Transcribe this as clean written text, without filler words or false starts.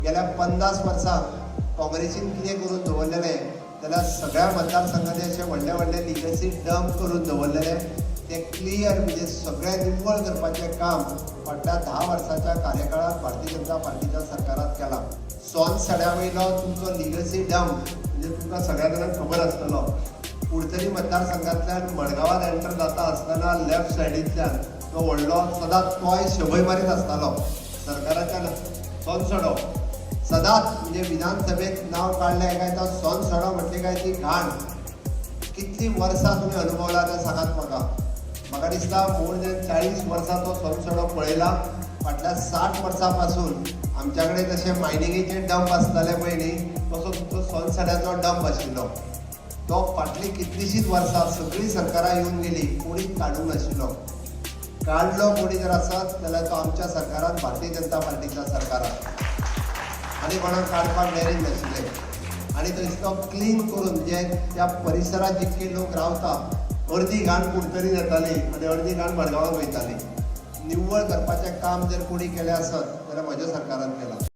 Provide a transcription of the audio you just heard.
गेल्या 50 वर्सां काँग्रेसीन कितें करून दवरलेले जाल्यार सगळ्या मतदारसंघांनी अशे व्हडले व्हडले लिगसी डंप करून दवरलेले ते क्लियर म्हणजे सगळे निव्वळ करपाचें काम फाटल्या 10 वर्सांच्या कार्यकाळात भारतीय जनता पार्टीच्या सरकारात केला। सड्या वयलो तुमचो लिगसी डंप म्हणजे तुमकां सगळ्या जाणांक खबर आसतलो। कुडचरी मतदारसंघांतल्यान मडगांवांत एंटर जाता आसतना लेफ्ट सायडींतल्यान तो व्हडलो सदांच तोय शबय मारीत आसतालो सरकाराच्या सडो सदांच म्हणजे विधानसभेत नांव काडलें काय तो सडो म्हटलें काय ती घाण कितली वर्सां तुमी अनुभवला तें सांगात म्हाका दिसता मोर देन 40 वर्सां तो सडो पळयला। फाटल्या 60 वर्सां पासून आमच्या कडेन जशे मायनिंगेचे डंप आसताले पयलीं तसो तुमचो सड्याचो डंप आशिल्लो तो फाटली कितलीशींच वर्सां सगळीं सरकारां येवन गेली कोणीच काडूंक नाशिल्लो। काडलो कोणी जर आसत जाल्यार तो आमच्या सरकारान भारतीय जनता पार्टीच्या सरकारान आनी कोणाक काडपाक मेळीत नाशिल्ले आनी तो क्लीन करून म्हणजे त्या परिसरात जितके लोक रावता अर्दी घाण कुडतरीन येताली आनी अर्दी घाण मडगांवांत वयताली। निव्वळ करपाचें काम जर कोणी केलें आसत जाल्यार म्हज्या सरकारान केलां।